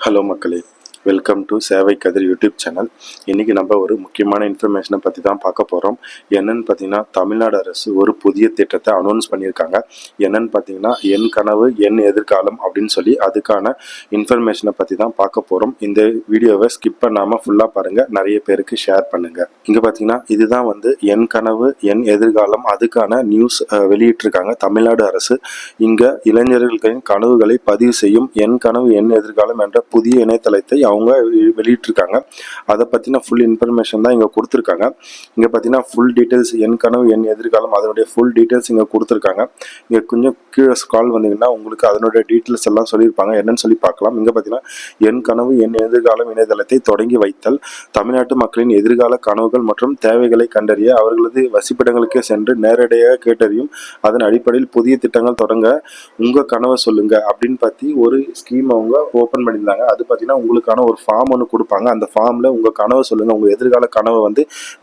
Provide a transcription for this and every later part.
Hello மக்களே, welcome to சேவை கதிர் YouTube channel. இன்றைக்கி நம்ம ஒரு முக்கியமான இன்ஃபர்மேஷனை பற்றி தான் பார்க்க போகிறோம். என்னன்னு பார்த்தீங்கன்னா, தமிழ்நாடு அரசு ஒரு புதிய திட்டத்தை அனௌன்ஸ் பண்ணியிருக்காங்க. என்னன்னு பார்த்தீங்கன்னா, என் கனவு என் எதிர்காலம் அப்படின்னு சொல்லி அதுக்கான இன்ஃபர்மேஷனை பற்றி தான் பார்க்க போகிறோம். இந்த வீடியோவை ஸ்கிப் பண்ணாமல் ஃபுல்லாக பாருங்கள், நிறைய பேருக்கு ஷேர் பண்ணுங்கள். இங்கே பார்த்தீங்கன்னா, இதுதான் என் கனவு என் எதிர்காலம் அதுக்கான நியூஸ் வெளியிட்டிருக்காங்க தமிழ்நாடு அரசு. இங்கே இளைஞர்களின் கனவுகளை பதிவு செய்யும் என் கனவு என் எதிர்காலம் என்ற புதிய இணையதளத்தை அவங்க வெளியிட்டிருக்காங்க. அதை பற்றின ஃபுல் இன்ஃபர்மேஷன் தான் இங்கே கொடுத்துருக்காங்க. இங்கே பார்த்தீங்கன்னா ஃபுல் டீட்டெயில்ஸ் என் கனவு என் எதிர்காலம் அதனுடைய ஃபுல் டீட்டெயில்ஸ் இங்கே கொடுத்துருக்காங்க. இங்கே கொஞ்சம் கீழே ஸ்க்ரால் வந்தீங்கன்னா உங்களுக்கு அதனுடைய டீட்டெயில்ஸ் எல்லாம் சொல்லியிருப்பாங்க. என்னன்னு சொல்லி பார்க்கலாம். இங்கே பார்த்தீங்கன்னா என் கனவு என் எதிர்காலம் இணையதளத்தை தொடங்கி வைத்தல், தமிழ்நாட்டு மக்களின் எதிர்கால கனவுகள் மற்றும் தேவைகளை கண்டறிய அவர்களது வசிப்பிடங்களுக்கே சென்று நேரடியாக கேட்டறியும், அதன் அடிப்படையில் புதிய திட்டங்கள் தொடங்க உங்கள் கனவை சொல்லுங்க அப்படின்னு பற்றி ஒரு ஸ்கீம் அவங்க ஓப்பன் பண்ணியிருந்தாங்க. அது பார்த்தீங்கன்னா உங்களுக்கான ஒரு ஃபார்ம் ஒன்று கொடுப்பாங்க. அந்த ஃபார்மில் உங்கள் கனவை சொல்லுங்கள், உங்கள் எதிர்கால கனவை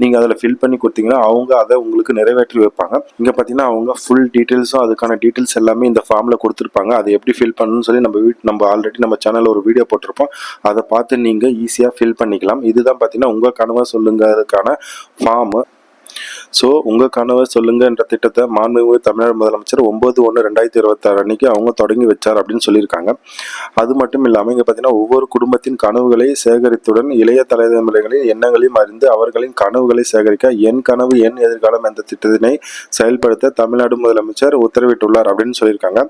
நீங்கள் அதில் ஃபில் பண்ணி கொடுத்தீங்கன்னா அவங்க அதை உங்களுக்கு நிறைவேற்றி வைப்பாங்க. இங்கே பார்த்தீங்கன்னா அவங்க ஃபுல் டீட்டெயில்ஸும் அதுக்கான டீட்டெயில்ஸ் எல்லாமே இந்த ஃபார்மில் கொடுத்துருப்பாங்க. அதை எப்படி ஃபில் பண்ணணும்னு சொல்லி நம்ம ஆல்ரெடி நம்ம சேனலில் ஒரு வீடியோ போட்டிருப்போம். அதை பார்த்து நீங்கள் ஈஸியாக ஃபில் பண்ணிக்கலாம். இதுதான் பார்த்தீங்கன்னா உங்கள் கனவை சொல்லுங்கிறதுக்கான ஃபார்மு. ஸோ உங்கள் கனவை சொல்லுங்கன்ற திட்டத்தை மாண்புமிகு தமிழ்நாடு முதலமைச்சர் 9/1/2026 அன்னைக்கு அவங்க தொடங்கி வச்சார் அப்படின்னு சொல்லியிருக்காங்க. அது மட்டும் இல்லாமல் இங்கே பார்த்தீங்கன்னா ஒவ்வொரு குடும்பத்தின் கனவுகளை சேகரித்துடன் இளைய தலைமுறைகளின் எண்ணங்களையும் அறிந்து அவர்களின் கனவுகளை சேகரிக்க என் கனவு என் எதிர்காலம் என்ற திட்டத்தினை செயல்படுத்த தமிழ்நாடு முதலமைச்சர் உத்தரவிட்டுள்ளார் அப்படின்னு சொல்லியிருக்காங்க.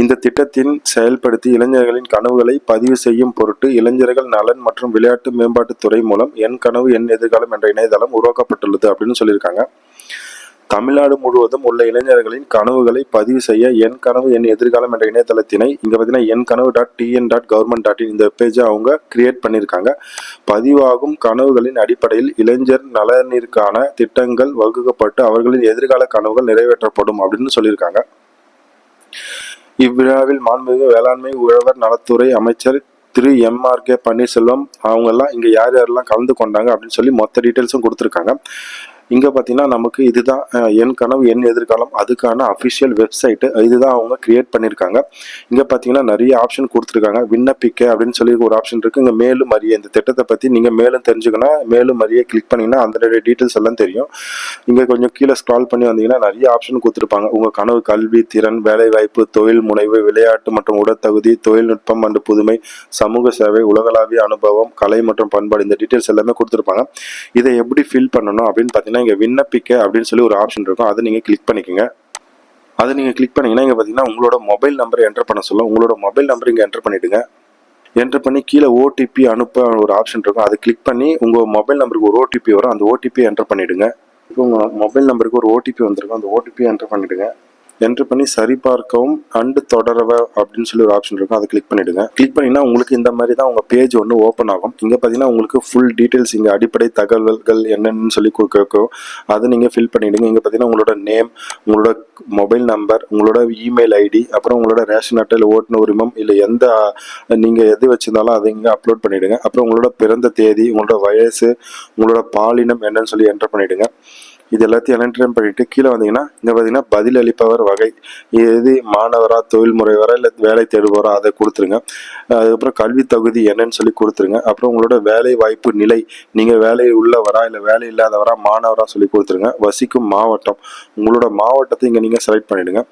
இந்த திட்டத்தின் செயல்படுத்தி இளைஞர்களின் கனவுகளை பதிவு செய்யும் பொருட்டு இளைஞர்கள் நலன் மற்றும் விளையாட்டு மேம்பாட்டுத்துறை மூலம் என் கனவு என் எதிர்காலம் என்ற இணையதளம் உருவாக்கப்பட்டுள்ளது அப்படின்னு சொல்லியிருக்காங்க. தமிழ்நாடு முழுவதும் உள்ள இளைஞர்களின் கனவுகளை பதிவு செய்ய என் கனவு என் எதிர்காலம் என்ற இணையதளத்தினை இங்கே பார்த்தீங்கன்னா என் கனவு .tn.government.in இந்த பேஜை அவங்க கிரியேட் பண்ணியிருக்காங்க. பதிவாகும் கனவுகளின் அடிப்படையில் இளைஞர் நலனிற்கான திட்டங்கள் வகுக்கப்பட்டு அவர்களின் எதிர்கால கனவுகள் நிறைவேற்றப்படும் அப்படின்னு சொல்லியிருக்காங்க. இவ்விழாவில் மாண்புமிகு வேளாண்மை உழவர் நலத்துறை அமைச்சர் திரு M.R.K. பன்னீர்செல்வம் அவங்கெல்லாம் இங்கே யார் யாரெல்லாம் கலந்து கொண்டாங்க அப்படின்னு சொல்லி மொத்த டீட்டெயில்ஸும் கொடுத்துருக்காங்க. இங்கே பார்த்தீங்கன்னா நமக்கு இதுதான் என் கனவு என் எதிர்காலம் அதுக்கான அஃபிஷியல் வெப்சைட்டு. இதுதான் அவங்க கிரியேட் பண்ணியிருக்காங்க. இங்கே பார்த்தீங்கன்னா நிறைய ஆப்ஷன் கொடுத்துருக்காங்க. விண்ணப்பிக்க அப்படின்னு சொல்லி ஒரு ஆப்ஷன் இருக்குது. இங்கே மேலும் அறிய இந்த திட்டத்தை பற்றி நீங்கள் மேலும் தெரிஞ்சுக்கணும். மேலும் அறிய கிளிக் பண்ணிங்கன்னா அதனுடைய டீட்டெயில்ஸ் எல்லாம் தெரியும். இங்கே கொஞ்சம் கீழே ஸ்க்ரால் பண்ணி வந்தீங்கன்னா நிறைய ஆப்ஷன் கொடுத்துருப்பாங்க. உங்கள் கனவு கல்வி, திறன், வேலைவாய்ப்பு, தொழில் முனைவு, விளையாட்டு மற்றும் உடற்தகுதி, தொழில்நுட்பம் மற்றும் புதுமை, சமூக சேவை, உலகளாவிய அனுபவம், கலை மற்றும் பண்பாடு இந்த டீட்டெயில்ஸ் எல்லாமே கொடுத்துருப்பாங்க. இதை எப்படி ஃபில் பண்ணணும் அப்படின்னு பார்த்தீங்கன்னா இங்கே விண்ணப்பிக்க அப்படின்னு சொல்லி ஒரு ஆப்ஷன் இருக்கும். அதை நீங்கள் கிளிக் பண்ணிக்கோங்க. அதை நீங்கள் கிளிக் பண்ணிங்கன்னா இங்கே பார்த்தீங்கன்னா உங்களோட மொபைல் நம்பரை என்டர் பண்ண சொல்லும். உங்களோட மொபைல் நம்பர் இங்கே என்டர் பண்ணிவிடுங்க. என்டர் பண்ணி கீழே ஓடிபி அனுப்ப ஒரு ஆப்ஷன் இருக்கும். அதை கிளிக் பண்ணி உங்கள் மொபைல் நம்பருக்கு ஒரு ஓடிபி வரும். அந்த ஓடிபியை என்டர் பண்ணிவிடுங்க. இப்போ உங்கள் மொபைல் நம்பருக்கு ஒரு ஓடிபி வந்திருக்கும். அந்த ஓடிபியை என்டர் பண்ணிவிடுங்க. என்ட்ரு பண்ணி சரிபார்க்கவும் அண்டு தொடரவ அப்படின்னு சொல்லி ஒரு ஆப்ஷன் இருக்கும். அதை கிளிக் பண்ணிவிடுங்க. கிளிக் பண்ணிங்கன்னா உங்களுக்கு இந்த மாதிரி தான் உங்கள் பேஜ் ஒன்று ஓப்பன் ஆகும். இங்கே பார்த்தீங்கன்னா உங்களுக்கு ஃபுல் டீட்டெயில்ஸ் இங்கே அடிப்படை தகவல்கள் என்னென்னு சொல்லி கேட்கும். அதை நீங்கள் ஃபில் பண்ணிவிடுங்க. இங்கே பார்த்தீங்கன்னா உங்களோட நேம், உங்களோட மொபைல் நம்பர், உங்களோட இமெயில் ஐடி, அப்புறம் உங்களோட ரேஷன் அட்டையில் ஓட்டுநர் உரிமம் இல்லை எந்த நீங்கள் எது வச்சுருந்தாலும் அதை இங்கே அப்லோட் பண்ணிவிடுங்க. அப்புறம் உங்களோட பிறந்த தேதி, உங்களோட வயசு, உங்களோட பாலினம் என்னன்னு சொல்லி என்டர் பண்ணிவிடுங்க. இது எல்லாத்தையும் என்டர் பண்ணிட்டு கீழே வந்தீங்கன்னா இங்கே பார்த்தீங்கன்னா பதில் அளிப்பவர் வகை, எது மாணவரா, தொழில் முறைவரா இல்லை வேலை தேடுவோரா அதை கொடுத்துருங்க. அதுக்கப்புறம் கல்வி தகுதி என்னன்னு சொல்லி கொடுத்துருங்க. அப்புறம் உங்களோட வேலை வாய்ப்பு நிலை, நீங்கள் வேலை உள்ளவரா இல்லை வேலை இல்லாதவரா, மாணவரா சொல்லி கொடுத்துருங்க. வசிக்கும் மாவட்டம், உங்களோட மாவட்டத்தை இங்கே நீங்கள் செலக்ட் பண்ணிவிடுங்க.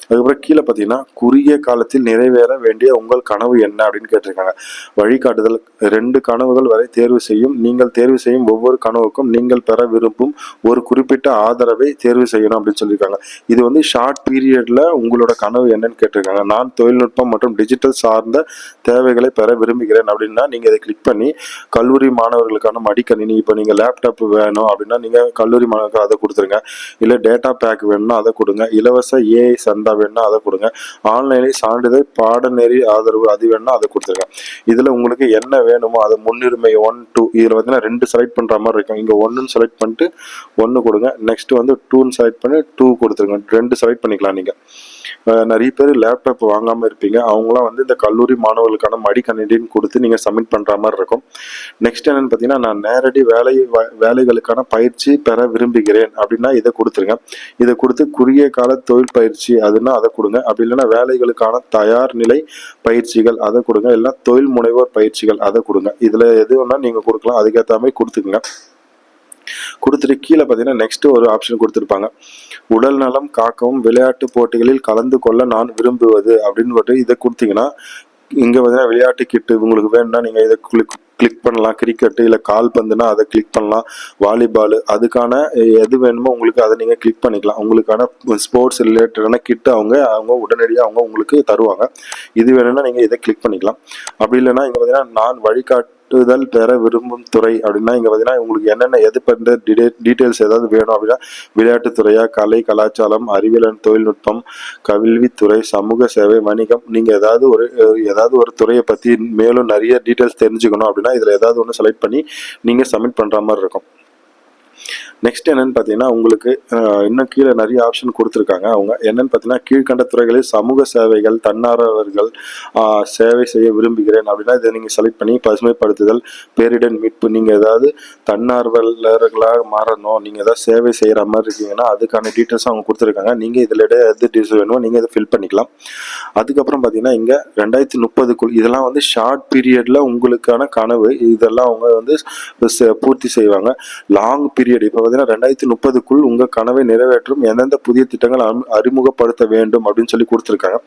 அதுக்கப்புறம் கீழே பார்த்தீங்கன்னா குறுகிய காலத்தில் நிறைவேற வேண்டிய உங்கள் கனவு என்ன அப்படின்னு கேட்டிருக்காங்க. வழிகாட்டுதல் 2 கனவுகள் வரை தேர்வு செய்யும். நீங்கள் தேர்வு செய்யும் ஒவ்வொரு கனவுக்கும் நீங்கள் பெற விரும்பும் ஒரு குறிப்பிட்ட ஆதரவை தேர்வு செய்யணும் அப்படின்னு சொல்லியிருக்காங்க. இது ஷார்ட் பீரியட்ல உங்களோட கனவு என்னன்னு கேட்டிருக்காங்க. நான் தொழில்நுட்பம் மற்றும் டிஜிட்டல் சார்ந்த தேவைகளை பெற விரும்புகிறேன் அப்படின்னா நீங்கள் இதை கிளிக் பண்ணி கல்லூரி மாணவர்களுக்கான மடிக்கணினி, இப்போ நீங்கள் லேப்டாப் வேணும் அப்படின்னா நீங்கள் கல்லூரி மாணவர்களுக்கு அதை கொடுத்துருங்க. இல்லை டேட்டா பேக் வேணும்னா அதை கொடுங்க. இலவச ஏஐ சந்தா வேணும்னா அதை கொடுங்க. ஆன்லைனில் சான்றிதழ் பாடநெறி ஆதரவு அது வேணும்னா அதை கொடுத்துருங்க. இதில் உங்களுக்கு என்ன வேணுமோ அதை முன்னுரிமை 1, 2 இதில் பார்த்தீங்கன்னா 2 செலக்ட் பண்ணுற மாதிரி இருக்கும். இங்கே 1ன்னு செலக்ட் பண்ணிட்டு 1 கொடுங்க. நெக்ஸ்ட் 2ன்னு செலக்ட் பண்ணி 2 கொடுத்துருங்க. 2 செலக்ட் பண்ணிக்கலாம் நீங்கள். நிறைய பேர் லேப்டாப் வாங்காமல் இருப்பீங்க. அவங்களாம் வந்து இந்த கல்லூரி மாணவர்களுக்கான மடிக்கணினின்னு கொடுத்து நீங்கள் சப்மிட் பண்ணுற மாதிரி இருக்கும். நெக்ஸ்ட் என்னென்னு பார்த்தீங்கன்னா, நான் நேரடி வேலைகளுக்கான பயிற்சி பெற விரும்புகிறேன் அப்படின்னா இதை கொடுத்துருங்க. இதை கொடுத்து குறுகிய கால தொழில் பயிற்சி அதுன்னா அதை கொடுங்க. அப்படி இல்லைன்னா வேலைகளுக்கான தயார் நிலை பயிற்சிகள் அதை கொடுங்க. இல்லைன்னா தொழில் முனைவோர் பயிற்சிகள் அதை கொடுங்க. இதில் எது வேணால் நீங்கள் கொடுக்கலாம். அதுக்கேற்ற மாதிரி கொடுத்துக்குங்க. கொடுத்துட்டு கீழே பார்த்தீங்கன்னா நெக்ஸ்ட் ஒரு ஆப்ஷன் கொடுத்துருப்பாங்க. உடல் நலம் காக்கவும் விளையாட்டு போட்டிகளில் கலந்து கொள்ள நான் விரும்புவது அப்படின்னு இதை கொடுத்தீங்கன்னா இங்கே பார்த்தீங்கன்னா விளையாட்டு கிட்டு உங்களுக்கு வேணும்னா நீங்கள் இதை கிளிக் பண்ணலாம். கிரிக்கெட்டு இல்லை கால்பந்துனா அதை கிளிக் பண்ணலாம். வாலிபால் அதுக்கான எது வேணுமோ உங்களுக்கு அதை நீங்கள் கிளிக் பண்ணிக்கலாம். உங்களுக்கான ஸ்போர்ட்ஸ் ரிலேட்டடான கிட்டு அவங்க உடனடியாக உங்களுக்கு தருவாங்க. இது வேணும்னா நீங்கள் இதை கிளிக் பண்ணிக்கலாம். அப்படி இல்லைன்னா இங்கே பார்த்தீங்கன்னா நான் வழிகாட்டுதல் பெற விரும்பும் துறை அப்படின்னா இங்கே பார்த்தீங்கன்னா உங்களுக்கு என்னென்ன எது பண்ணுற டீட்டெயில்ஸ் ஏதாவது வேணும் அப்படின்னா விளையாட்டுத்துறையா, கலை கலாச்சாரம், அறிவியல் தொழில்நுட்பம், கல்வித்துறை, சமூக சேவை, வணிகம், நீங்கள் ஏதாவது ஒரு துறையை பற்றி மேலும் நிறைய டீட்டெயில்ஸ் தெரிஞ்சுக்கணும் அப்படின்னா இதில் ஏதாவது ஒன்று செலக்ட் பண்ணி நீங்கள் சப்மிட் பண்ணுற மாதிரி இருக்கும். நெக்ஸ்ட் என்னன்னு பார்த்தீங்கன்னா உங்களுக்கு இன்னும் கீழே நிறைய ஆப்ஷன் கொடுத்துருக்காங்க. அவங்க என்னன்னு பார்த்தீங்கன்னா கீழ்கண்ட துறைகளில் சமூக சேவைகள், தன்னார்வலர்கள் சேவை செய்ய விரும்புகிறேன் அப்படின்னா இதை நீங்கள் செலக்ட் பண்ணி பசுமைப்படுத்துதல், பேரிடர் மீட்பு, நீங்கள் ஏதாவது தன்னார்வலர்களாக மாறணும், நீங்கள் ஏதாவது சேவை செய்கிற மாதிரி இருக்கீங்கன்னா அதுக்கான டீட்டெயில்ஸ் அவங்க கொடுத்துருக்காங்க. நீங்கள் இதில் எது டீட்டெயில்ஸ் வேணுமோ நீங்கள் இதை ஃபில் பண்ணிக்கலாம். அதுக்கப்புறம் பார்த்தீங்கன்னா இங்கே 2030க்குள் இதெல்லாம் வந்து ஷார்ட் பீரியடில் உங்களுக்கான கனவு இதெல்லாம் அவங்க வந்து பூர்த்தி செய்வாங்க. லாங் பீரியட் இப்போ பார்த்தீங்கன்னா 2030க்குள் உங்கள் கனவை நிறைவேற்றும் எந்தெந்த புதிய திட்டங்கள் அறிமுகப்படுத்த வேண்டும் அப்படின்னு சொல்லி கொடுத்துருக்காங்க.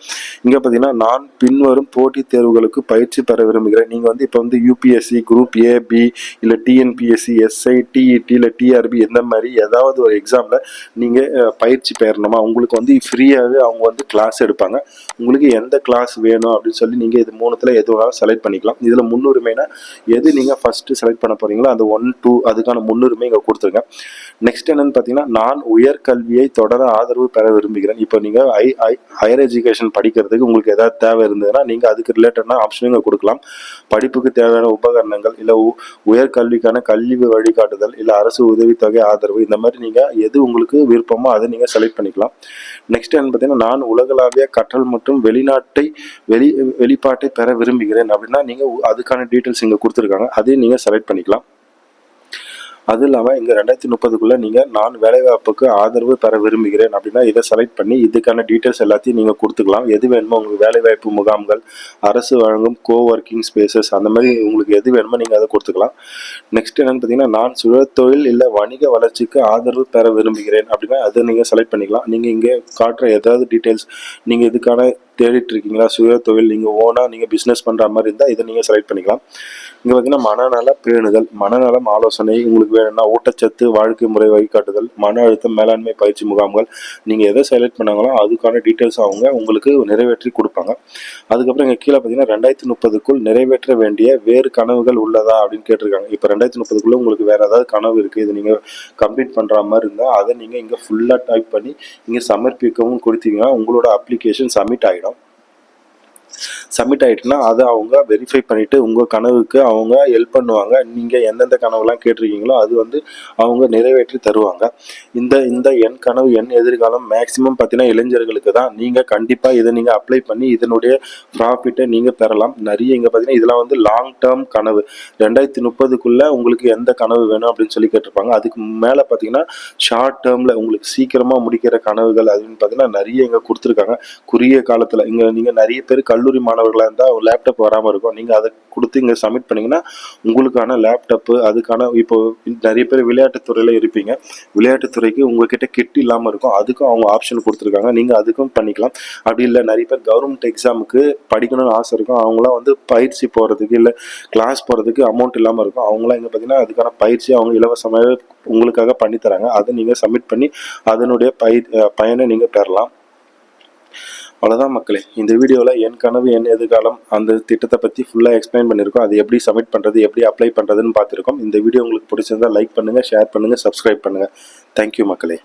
இங்கே பார்த்தீங்கன்னா நான் பின்வரும் போட்டித் தேர்வுகளுக்கு பயிற்சி பெற விரும்புகிறேன். நீங்கள் வந்து இப்போ வந்து யூபிஎஸ்சி, குரூப் ஏ, பி, இல்லை டிஎன்பிஎஸ்சி, எஸ்ஐ, டிஇடி, இல்லை டிஆர்பி இந்த மாதிரி ஏதாவது ஒரு எக்ஸாமில் நீங்கள் பயிற்சி பெறணுமா உங்களுக்கு வந்து ஃப்ரீயாகவே அவங்க வந்து கிளாஸ் எடுப்பாங்க. உங்களுக்கு எந்த கிளாஸ் வேணும் அப்படின்னு சொல்லி நீங்கள் இது மூணுத்தில் எது வேணாலும் செலக்ட் பண்ணிக்கலாம். இதில் முன்னுரிமைனா எது நீங்கள் ஃபஸ்ட்டு செலக்ட் பண்ண போகிறீங்களோ அந்த 1, 2 அதுக்கான முன்னுரிமை இங்கே கொடுத்துருங்க. நெக்ஸ்ட் என்னன்னு பார்த்தீங்கன்னா நான் உயர்கல்வியை தொடர ஆதரவு பெற விரும்புகிறேன். இப்போ நீங்கள் ஹையர் எஜுகேஷன் படிக்கிறதுக்கு உங்களுக்கு ஏதாவது தேவை இருந்ததுன்னா நீங்கள் அதுக்கு ரிலேட்டடான ஆப்ஷனுங்க கொடுக்கலாம். படிப்புக்கு தேவையான உபகரணங்கள், இல்லை உயர்கல்விக்கான கல்வி வழிகாட்டுதல், இல்லை அரசு உதவித்தொகை ஆதரவு, இந்த மாதிரி நீங்கள் எது உங்களுக்கு விருப்பமோ அதை நீங்கள் செலக்ட் பண்ணிக்கலாம். நெக்ஸ்ட் என்னன்னு பார்த்தீங்கன்னா நான் உலகளாவிய கற்றல் மற்றும் வெளிப்பாட்டை பெற விரும்புகிறேன் அப்படின்னா நீங்கள் அதுக்கான டீட்டெயில்ஸ் இங்கே கொடுத்துருக்காங்க. அதையும் நீங்கள் செலக்ட் பண்ணிக்கலாம். அது இல்லாமல் இங்கே 2030க்குள்ளே நீங்கள் நான் வேலைவாய்ப்புக்கு ஆதரவு பெற விரும்புகிறேன் அப்படின்னா இதை செலக்ட் பண்ணி இதுக்கான டீட்டெயில்ஸ் எல்லாத்தையும் நீங்கள் கொடுத்துக்கலாம். எது வேணுமோ உங்களுக்கு வேலைவாய்ப்பு முகாம்கள், அரசு வழங்கும் கோவொர்க்கிங் ஸ்பேசஸ் அந்த மாதிரி உங்களுக்கு எது வேணுமோ நீங்கள் அதை கொடுத்துக்கலாம். நெக்ஸ்ட் என்னென்னு பார்த்தீங்கன்னா நான் சுயதொழில் இல்லை வணிக வளர்ச்சிக்கு ஆதரவு பெற விரும்புகிறேன் அப்படின்னா அதை நீங்கள் செலக்ட் பண்ணிக்கலாம். நீங்கள் இங்கே காட்டுற ஏதாவது டீட்டெயில்ஸ் நீங்கள் இதுக்கான தேடிட்டு இருக்கீங்களா, சுய தொழில் நீங்கள் ஓனாக நீங்கள் பிஸ்னஸ் பண்ணுற மாதிரி இருந்தால் இதை நீங்கள் செலக்ட் பண்ணிக்கலாம். இங்கே பார்த்தீங்கன்னா மனநல பேணுதல், மனநலம் ஆலோசனை உங்களுக்கு வேணும்னா ஊட்டச்சத்து, வாழ்க்கை முறை வழிகாட்டுதல், மன அழுத்தம் மேலாண்மை பயிற்சி முகாம்கள், நீங்கள் எதை செலக்ட் பண்ணாங்களோ அதுக்கான டீட்டெயில்ஸ் அவங்க உங்களுக்கு நிறைவேற்றி கொடுப்பாங்க. அதுக்கப்புறம் இங்கே கீழே பார்த்தீங்கன்னா 2030க்குள் நிறைவேற்ற வேண்டிய வேறு கனவுகள் உள்ளதா அப்படின்னு கேட்டிருக்காங்க. இப்போ 2030க்குள்ளே உங்களுக்கு வேறு ஏதாவது கனவு இருக்குது, இது நீங்கள் கம்ப்ளீட் பண்ணுற மாதிரி இருந்தால் அதை நீங்கள் இங்கே ஃபுல்லாக டைப் பண்ணி இங்கே சமர்ப்பிக்கவும் கொடுத்தீங்கன்னா உங்களோட அப்ளிகேஷன் சப்மிட் ஆகிடும். சப்மிட் ஆகிட்டுனா அதை அவங்க வெரிஃபை பண்ணிவிட்டு உங்கள் கனவுக்கு அவங்க ஹெல்ப் பண்ணுவாங்க. நீங்கள் எந்தெந்த கனவுலாம் கேட்டிருக்கீங்களோ அது வந்து அவங்க நிறைவேற்றி தருவாங்க. இந்த என் கனவு என் எதிர்காலம் மேக்ஸிமம் பார்த்தீங்கன்னா இளைஞர்களுக்கு தான். நீங்கள் கண்டிப்பாக இதை நீங்கள் அப்ளை பண்ணி இதனுடைய ப்ராஃபிட்டை நீங்கள் பெறலாம். நிறைய இங்கே பார்த்தீங்கன்னா இதெல்லாம் வந்து லாங் டேர்ம் கனவு. 2030க்குள்ளே உங்களுக்கு எந்த கனவு வேணும் அப்படின்னு சொல்லி கேட்டிருப்பாங்க. அதுக்கு மேலே பார்த்தீங்கன்னா ஷார்ட் டேர்மில் உங்களுக்கு சீக்கிரமாக முடிக்கிற கனவுகள் அப்படின்னு பார்த்தீங்கன்னா நிறைய இங்கே கொடுத்துருக்காங்க. குறுகிய காலத்தில் இங்கே நீங்கள் நிறைய பேர் கல்லூரி மாணவர்களாக இருந்தால் லேப்டாப் வராமல் இருக்கும். நீங்கள் அதை கொடுத்து இங்கே சப்மிட் பண்ணிங்கன்னா உங்களுக்கான லேப்டாப்பு அதுக்கான இப்போ நிறைய பேர் விளையாட்டுத்துறையில் இருப்பீங்க. விளையாட்டுத்துறைக்கு உங்ககிட்ட கிட் இல்லாமல் இருக்கும். அதுக்கும் அவங்க ஆப்ஷன் கொடுத்துருக்காங்க. நீங்கள் அதுக்கும் பண்ணிக்கலாம். அப்படி இல்லை நிறைய பேர் கவர்மெண்ட் எக்ஸாமுக்கு படிக்கணும்னு ஆசை இருக்கும். அவங்களாம் வந்து பயிற்சி போகிறதுக்கு இல்லை கிளாஸ் போகிறதுக்கு அமௌண்ட் இல்லாமல் இருக்கும். அவங்களாம் இங்கே பார்த்தீங்கன்னா அதுக்கான பயிற்சி அவங்க இலவசமாக உங்களுக்காக பண்ணித்தராங்க. அதை நீங்கள் சப்மிட் பண்ணி அதனுடைய பயனை நீங்கள் பெறலாம். அவ்வளோதான் மக்களே. இந்த வீடியோவில் என் கனவு என் எதிர்காலம் அந்த திட்டத்தை பற்றி ஃபுல்லாக எக்ஸ்பிளைன் பண்ணியிருக்கோம். அது எப்படி சப்மிட் பண்ணுறது, எப்படி அப்ளை பண்ணுறதுன்னு பார்த்துருக்கோம். இந்த வீடியோ உங்களுக்கு பிடிச்சிருந்தால் லைக் பண்ணுங்கள், ஷேர் பண்ணுங்கள், சப்ஸ்கிரைப் பண்ணுங்கள். தேங்க்யூ மக்களே.